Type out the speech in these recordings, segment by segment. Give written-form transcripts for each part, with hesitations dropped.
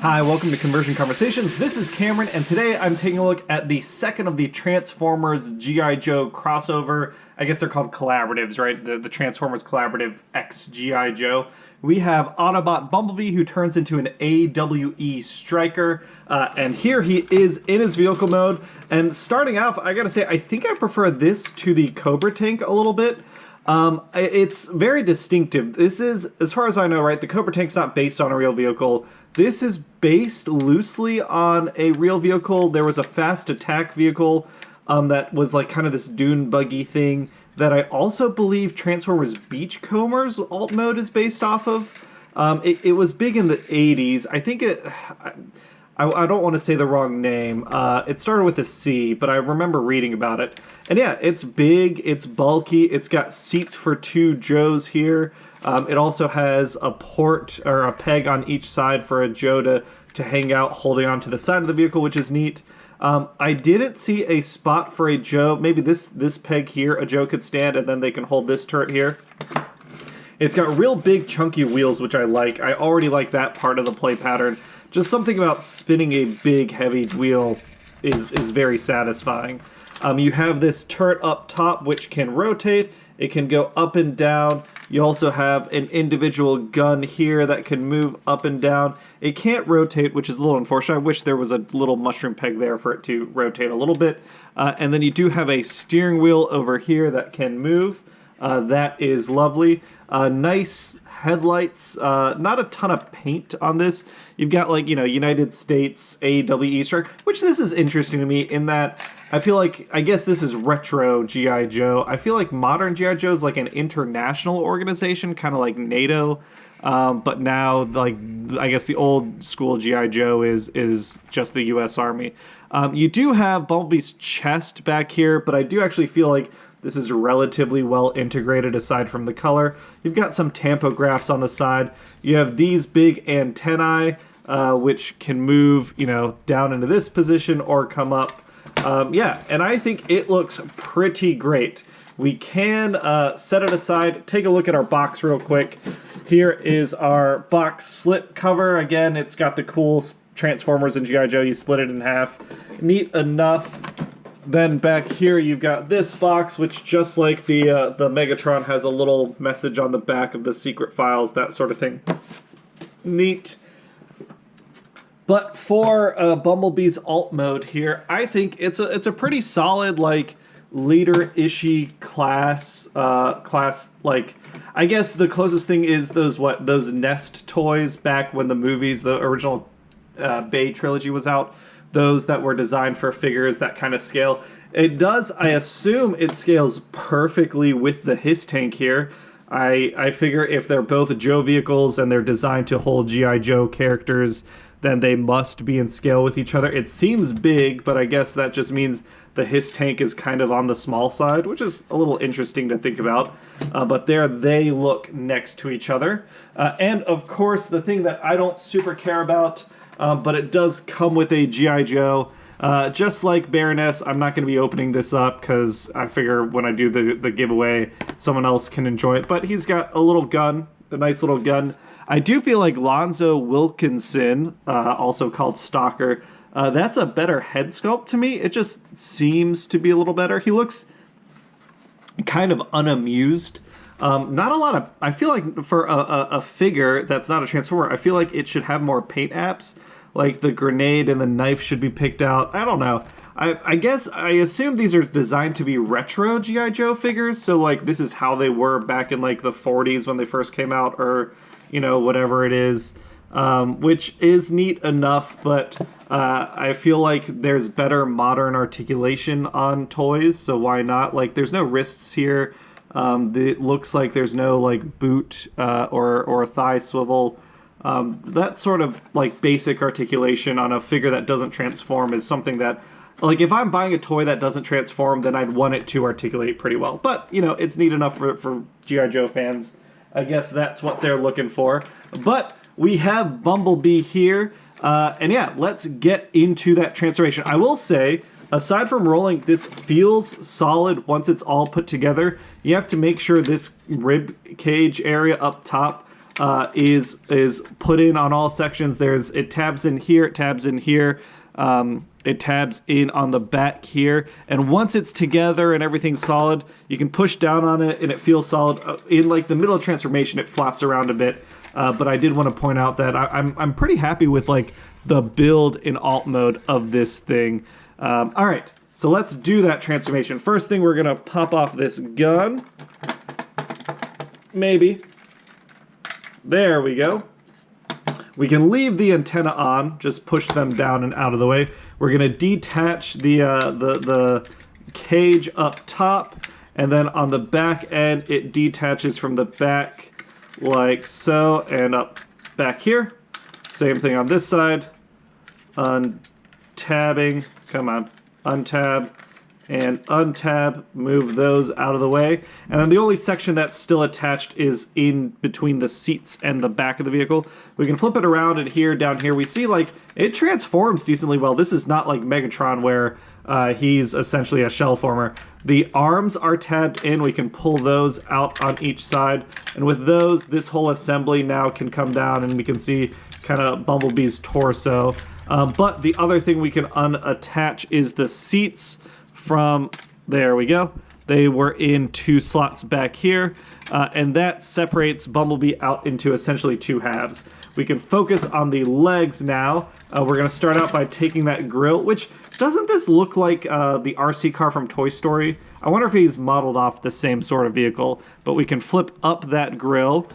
Hi, welcome to Conversion Conversations. This is Cameron, and today I'm taking a look at the second of the Transformers GI Joe crossover. I guess they're called collaboratives, right? The Transformers Collaborative X GI Joe. We have Autobot Bumblebee, who turns into an A.W.E. Striker, and here he is in his vehicle mode. And starting off, I gotta say, I think I prefer this to the Cobra tank a little bit. It's very distinctive. This is, as far as I know, right, the Cobra tank's not based on a real vehicle. This is based loosely on a real vehicle. There was a Fast Attack Vehicle that was like kind of this dune buggy thing that I also believe Transformers Beachcomber's alt mode is based off of. It was big in the 80s. I think I don't want to say the wrong name. It started with a C, but I remember reading about it. And yeah, it's big, it's bulky, it's got seats for two Joes here. It also has a port or a peg on each side for a Joe to hang out holding onto the side of the vehicle, which is neat. I didn't see a spot for a Joe. Maybe this peg here, a Joe could stand, and then they can hold this turret here. It's got real big chunky wheels, which I like. I already like that part of the play pattern. Just something about spinning a big, heavy wheel is very satisfying. You have this turret up top, which can rotate. It can go up and down. You also have an individual gun here that can move up and down. It can't rotate, which is a little unfortunate. I wish there was a little mushroom peg there for it to rotate a little bit. And then you do have a steering wheel over here that can move. That is lovely. Nice headlights. Not a ton of paint on this. You've got, like, United States A.W.E. Striker, which this is interesting to me in that I feel like, I guess this is retro GI Joe. I feel like modern GI Joe is like an international organization, kind of like NATO. But now, like, I guess the old school GI Joe is just the U.S. Army. You do have Bumblebee's chest back here, but I do actually feel like this is relatively well integrated aside from the color. You've got some tampographs on the side. You have these big antennae, which can move, down into this position or come up. Yeah, and I think it looks pretty great. We can set it aside, take a look at our box real quick. Here is our box slip cover. Again, it's got the cool Transformers and GI Joe. You split it in half. Neat enough. Then back here you've got this box, which just like the Megatron has a little message on the back of the secret files, that sort of thing. Neat. But for Bumblebee's alt mode here, I think it's a pretty solid, like, leader-ishy class. Like, I guess the closest thing is those Nest toys back when the movies, the original Bay trilogy was out. Those that were designed for figures that kind of scale. It does, I assume it scales perfectly with the Hiss tank here. I figure if they're both Joe vehicles and they're designed to hold GI Joe characters, then they must be in scale with each other. It seems big, but I guess that just means the Hiss tank is kind of on the small side, which is a little interesting to think about. But there they look next to each other. And of course, the thing that I don't super care about, but it does come with a GI Joe. Just like Baroness, I'm not going to be opening this up because I figure when I do the giveaway, someone else can enjoy it. But he's got a little gun, a nice little gun. I do feel like Lonzo Wilkinson, also called Stalker, that's a better head sculpt to me. It just seems to be a little better. He looks kind of unamused. Not a lot of, I feel like for a figure that's not a Transformer, I feel like it should have more paint apps. Like the grenade and the knife should be picked out. I don't know. I guess I assume these are designed to be retro GI Joe figures. So like this is how they were back in like the 40s when they first came out, or whatever it is, which is neat enough. But I feel like there's better modern articulation on toys. So why not? Like there's no wrists here. It looks like there's no like boot or thigh swivel. That sort of like basic articulation on a figure that doesn't transform is something that, like, if I'm buying a toy that doesn't transform, then I'd want it to articulate pretty well. But, it's neat enough for GI Joe fans. I guess that's what they're looking for. But we have Bumblebee here. And yeah, let's get into that transformation. I will say, aside from rolling, this feels solid once it's all put together. You have to make sure this rib cage area up top is put in on all sections. It tabs in here, it tabs in here, it tabs in on the back here, and once it's together and everything's solid, you can push down on it and it feels solid. In like the middle of transformation, it flaps around a bit, but I did want to point out that I'm pretty happy with like the build in alt mode of this thing. All right, so let's do that transformation. First thing, we're gonna pop off this gun. Maybe. There we go. We can leave the antenna on, just push them down and out of the way. We're gonna detach the cage up top, and then on the back end, it detaches from the back like so, and up back here. Same thing on this side. Untabbing, come on, untab, and untab, move those out of the way. And then the only section that's still attached is in between the seats and the back of the vehicle. We can flip it around, and here, down here, we see like it transforms decently well. This is not like Megatron where he's essentially a shell former. The arms are tabbed in. We can pull those out on each side. And with those, this whole assembly now can come down and we can see kind of Bumblebee's torso. But the other thing we can unattach is the seats from, there we go. They were in 2 slots back here, and that separates Bumblebee out into essentially 2 halves. We can focus on the legs now. We're gonna start out by taking that grill, which, doesn't this look like the RC car from Toy Story? I wonder if he's modeled off the same sort of vehicle, but we can flip up that grill.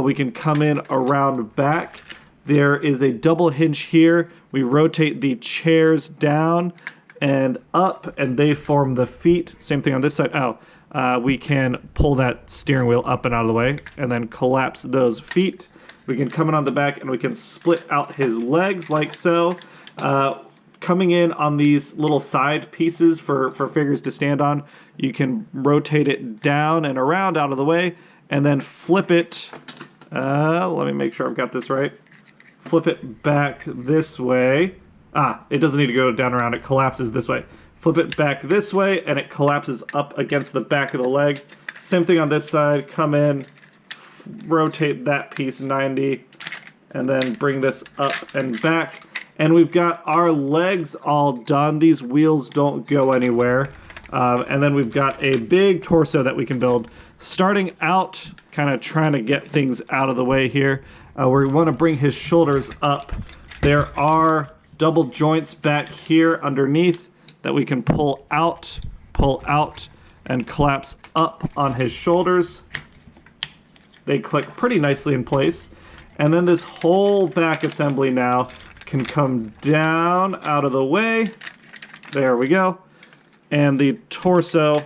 We can come in around back. There is a double hinge here. We rotate the chairs down and up, and they form the feet. Same thing on this side. We can pull that steering wheel up and out of the way, and then collapse those feet. We can come in on the back, and we can split out his legs like so. Coming in on these little side pieces for figures to stand on, you can rotate it down and around out of the way, and then flip it. Let me make sure I've got this right. Flip it back this way. It doesn't need to go down around, it collapses this way. Flip it back this way, and it collapses up against the back of the leg. Same thing on this side, come in, rotate that piece 90, and then bring this up and back. And we've got our legs all done. These wheels don't go anywhere. And then we've got a big torso that we can build. Starting out, kind of trying to get things out of the way here. We want to bring his shoulders up. There are double joints back here underneath that we can pull out, and collapse up on his shoulders. They click pretty nicely in place. And then this whole back assembly now can come down out of the way. There we go. And the torso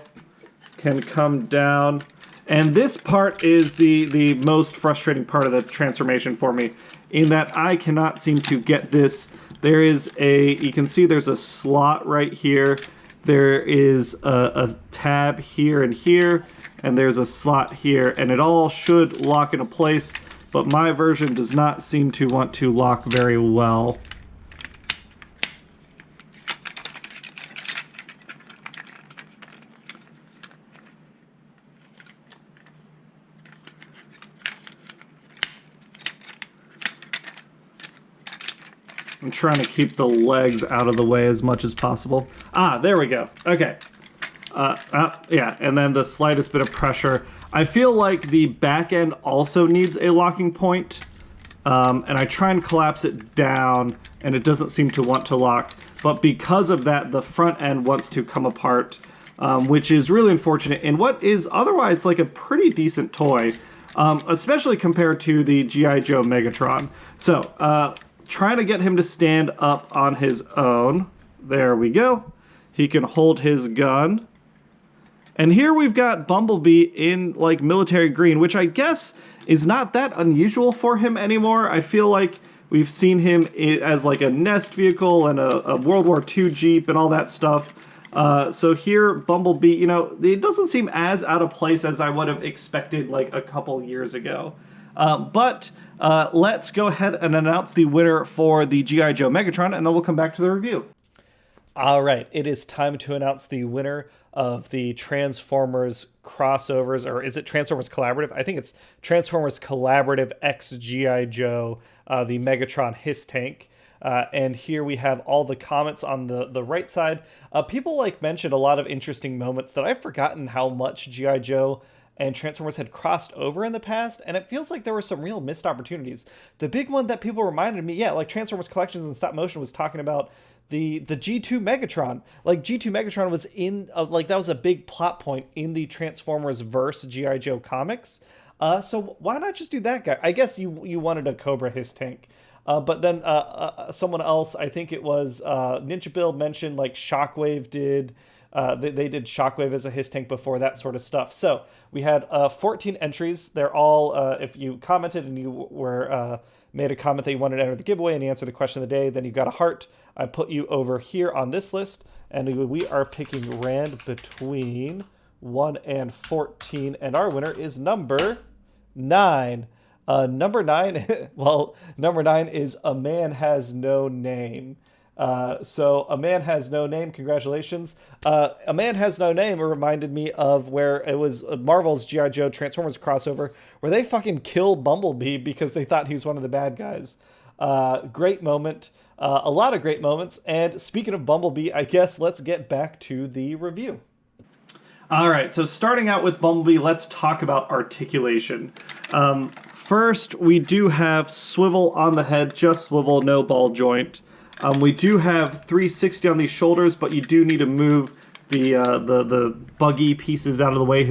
can come down. And this part is the most frustrating part of the transformation for me, in that I cannot seem to get this. There is you can see there's a slot right here. There is a tab here and here, and there's a slot here, and it all should lock into place, but my version does not seem to want to lock very well. I'm trying to keep the legs out of the way as much as possible. There we go. Okay. Yeah, and then the slightest bit of pressure. I feel like the back end also needs a locking point, and I try and collapse it down, and it doesn't seem to want to lock. But because of that, the front end wants to come apart, which is really unfortunate in what is otherwise like a pretty decent toy, especially compared to the GI Joe Megatron. So, trying to get him to stand up on his own. There we go. He can hold his gun. And here we've got Bumblebee in like military green, which I guess is not that unusual for him anymore. I feel like we've seen him as like a nest vehicle and a World War II Jeep and all that stuff. So here, Bumblebee, you know, it doesn't seem as out of place as I would have expected like a couple years ago. But let's go ahead and announce the winner for the GI Joe Megatron, and then we'll come back to the review. All right, it is time to announce the winner of the Transformers crossovers, or is it Transformers Collaborative? I think it's Transformers Collaborative X GI Joe, the Megatron Hiss Tank. And here we have all the comments on the right side. People mentioned a lot of interesting moments that I've forgotten how much GI Joe and Transformers had crossed over in the past, and it feels like there were some real missed opportunities. The big one that people reminded me, like Transformers Collections and Stop Motion was talking about the G2 Megatron. G2 Megatron was in, that was a big plot point in the Transformers verse GI Joe comics. So why not just do that guy? I guess you wanted a Cobra Hiss Tank. But then someone else, I think it was Ninja Build, mentioned Shockwave did. They did Shockwave as a Hiss Tank before, that sort of stuff. So we had 14 entries. They're all, if you commented and you were made a comment that you wanted to enter the giveaway and you answered the question of the day, then you got a heart. I put you over here on this list, and we are picking rand between 1 and 14, and our winner is number 9. Number 9, well, number 9 is A Man Has No Name. So A Man Has No Name, congratulations. A Man Has No Name reminded me of where it was Marvel's G.I. Joe Transformers crossover, where they fucking kill Bumblebee because they thought he was one of the bad guys. Great moment. A lot of great moments. And speaking of Bumblebee, I guess let's get back to the review. All right, so starting out with Bumblebee, let's talk about articulation. First, we do have swivel on the head, just swivel, no ball joint. We do have 360 on these shoulders, but you do need to move the buggy pieces out of the way.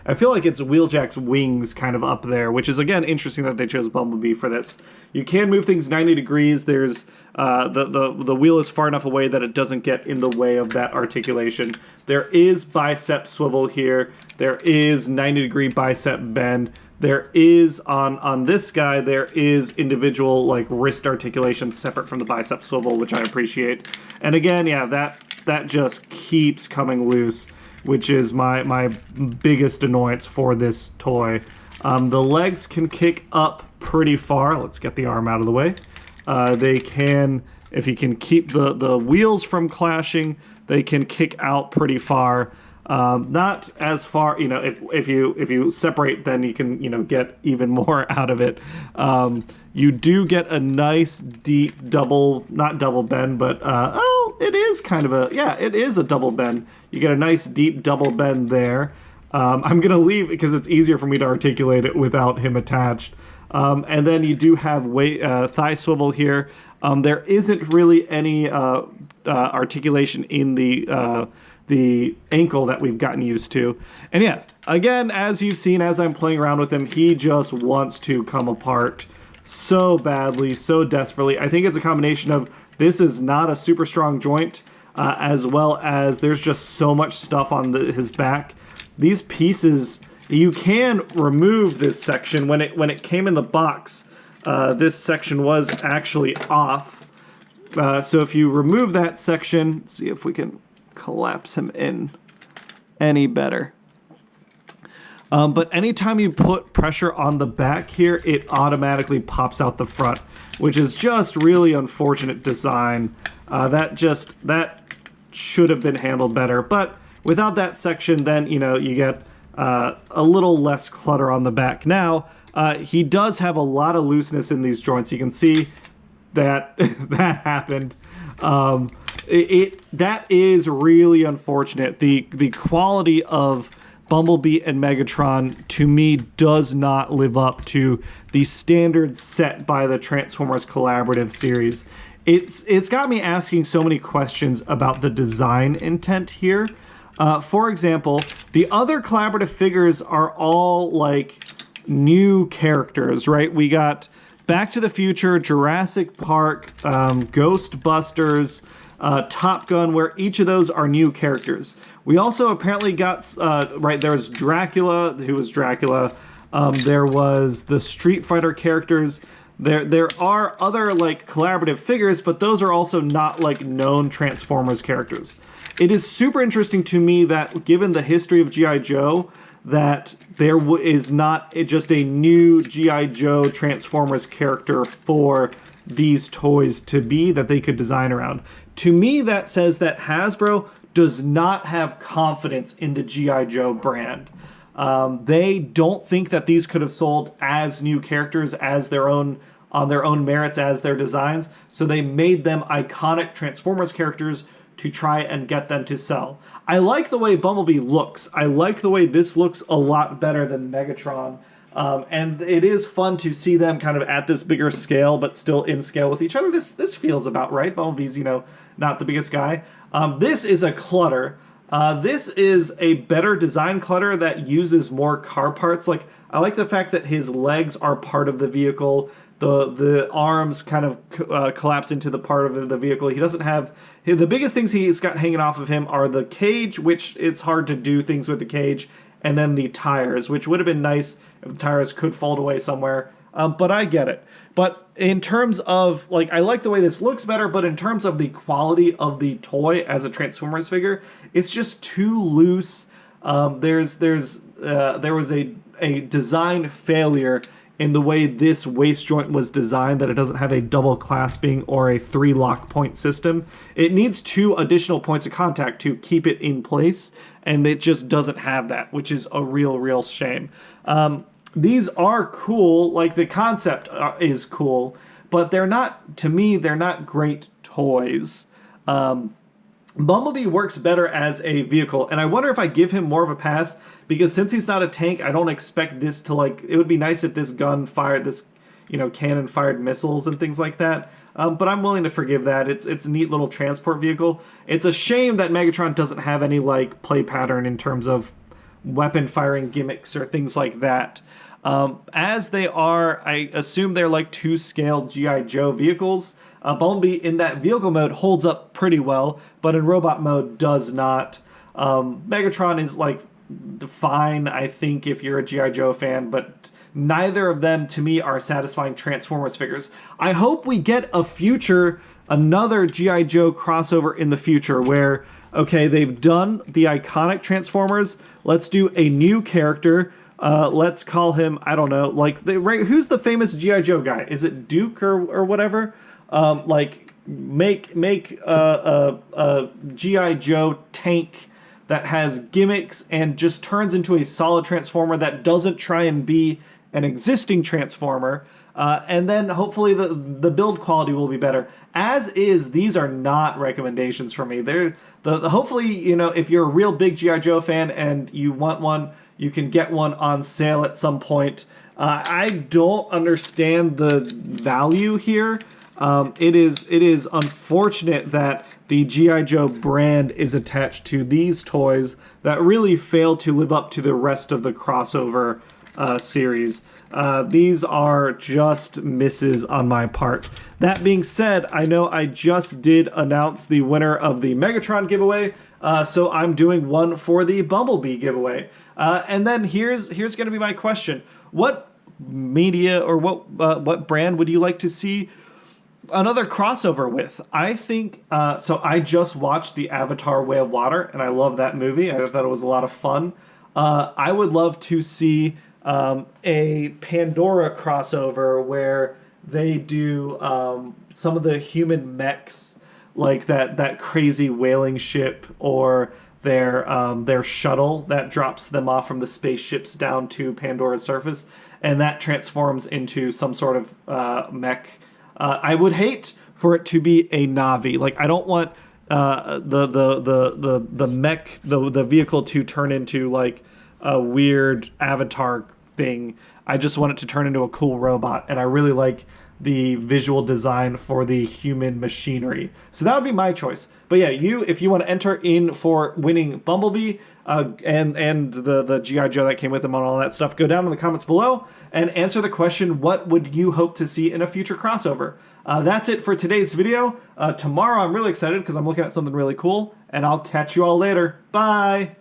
I feel like it's Wheeljack's wings kind of up there, which is, again, interesting that they chose Bumblebee for this. You can move things 90 degrees. There's the wheel is far enough away that it doesn't get in the way of that articulation. There is bicep swivel here. There is 90-degree bicep bend. There is, on this guy, there is individual wrist articulation separate from the bicep swivel, which I appreciate. And again, yeah, that just keeps coming loose, which is my biggest annoyance for this toy. The legs can kick up pretty far. Let's get the arm out of the way. They can, if you can keep the wheels from clashing, they can kick out pretty far. Not as far, if you separate, then you can, get even more out of it. You do get a nice deep not double bend, but, it is kind of it is a double bend. You get a nice deep double bend there. I'm going to leave because it's easier for me to articulate it without him attached. And then you do have thigh swivel here. There isn't really any articulation in the ankle that we've gotten used to. And yeah, again, as you've seen, as I'm playing around with him, he just wants to come apart so badly, so desperately. I think it's a combination of this is not a super strong joint, as well as there's just so much stuff on his back. These pieces, you can remove this section. When it came in the box, this section was actually off. So if you remove that section, see if we can collapse him in any better. But anytime you put pressure on the back here, it automatically pops out the front, which is just really unfortunate design. That should have been handled better. But without that section, then you get a little less clutter on the back. Now he does have a lot of looseness in these joints. You can see that that happened. That is really unfortunate. The quality of Bumblebee and Megatron, to me, does not live up to the standards set by the Transformers Collaborative series. It's got me asking so many questions about the design intent here. For example, the other collaborative figures are all new characters, right? We got Back to the Future, Jurassic Park, Ghostbusters, Top Gun, where each of those are new characters. We also apparently got, there's Dracula, who was Dracula. There was the Street Fighter characters. There are other collaborative figures, but those are also not known Transformers characters. It is super interesting to me that, given the history of GI Joe, that there is not just a new GI Joe Transformers character for these toys to be that they could design around. To me, that says that Hasbro does not have confidence in the GI Joe brand. They don't think that these could have sold as new characters as their own on their own merits as their designs, so they made them iconic Transformers characters to try and get them to sell. I like the way Bumblebee looks. I like the way this looks a lot better than Megatron. And it is fun to see them kind of at this bigger scale, but still in scale with each other. This feels about right. Bumblebee's, not the biggest guy. This is a clutter. This is a better design clutter that uses more car parts. Like, I like the fact that his legs are part of the vehicle. The arms kind of collapse into the part of the vehicle. He doesn't have... The biggest things he's got hanging off of him are the cage, which it's hard to do things with the cage, and then the tires, which would have been nice if the tires could fold away somewhere. But I get it. But in terms of, like, I like the way this looks better, but in terms of the quality of the toy as a Transformers figure, it's just too loose. There was a design failure in the way this waist joint was designed, that it doesn't have a double clasping or a 3 lock point system. It needs 2 additional points of contact to keep it in place, and it just doesn't have that, which is a real shame. These are cool, like the concept is cool, but they're not, to me, they're not great toys. Bumblebee works better as a vehicle, and I wonder if I give him more of a pass, because since he's not a tank, I don't expect this to, like, it would be nice if this gun fired, this, cannon fired missiles and things like that, but I'm willing to forgive that. It's a neat little transport vehicle. It's a shame that Megatron doesn't have any, like, play pattern in terms of weapon firing gimmicks or things like that. As they are, I assume they're like 2-scale GI Joe vehicles. Bumblebee in that vehicle mode holds up pretty well, but in robot mode does not. Megatron is like fine, I think, if you're a GI Joe fan, but neither of them to me are satisfying Transformers figures. I hope we get another GI Joe crossover in the future where, okay, they've done the iconic Transformers, let's do a new character. Let's call him, I don't know, like, who's the famous G.I. Joe guy? Is it Duke or whatever? Make a G.I. Joe tank that has gimmicks and just turns into a solid Transformer that doesn't try and be an existing Transformer. And then hopefully the build quality will be better. As is, these are not recommendations for me. Hopefully, if you're a real big G.I. Joe fan and you want one, you can get one on sale at some point. I don't understand the value here. It is unfortunate that the G.I. Joe brand is attached to these toys that really fail to live up to the rest of the crossover series. These are just misses on my part. That being said, I know I just did announce the winner of the Megatron giveaway, so I'm doing one for the Bumblebee giveaway. And then here's going to be my question. What media or what brand would you like to see another crossover with? I think, so I just watched the Avatar Way of Water, and I love that movie. I thought it was a lot of fun. I would love to see a Pandora crossover where they do some of the human mechs, like that crazy whaling ship, or their shuttle that drops them off from the spaceships down to Pandora's surface, and that transforms into some sort of mech. I would hate for it to be a Navi. Like, I don't want the mech, the vehicle, to turn into like a weird Avatar thing. I just want it to turn into a cool robot, and I really like the visual design for the human machinery. So that would be my choice. But yeah, if you want to enter in for winning Bumblebee and the G.I. Joe that came with him and all that stuff, go down in the comments below and answer the question, what would you hope to see in a future crossover? That's it for today's video. Tomorrow I'm really excited because I'm looking at something really cool, and I'll catch you all later. Bye!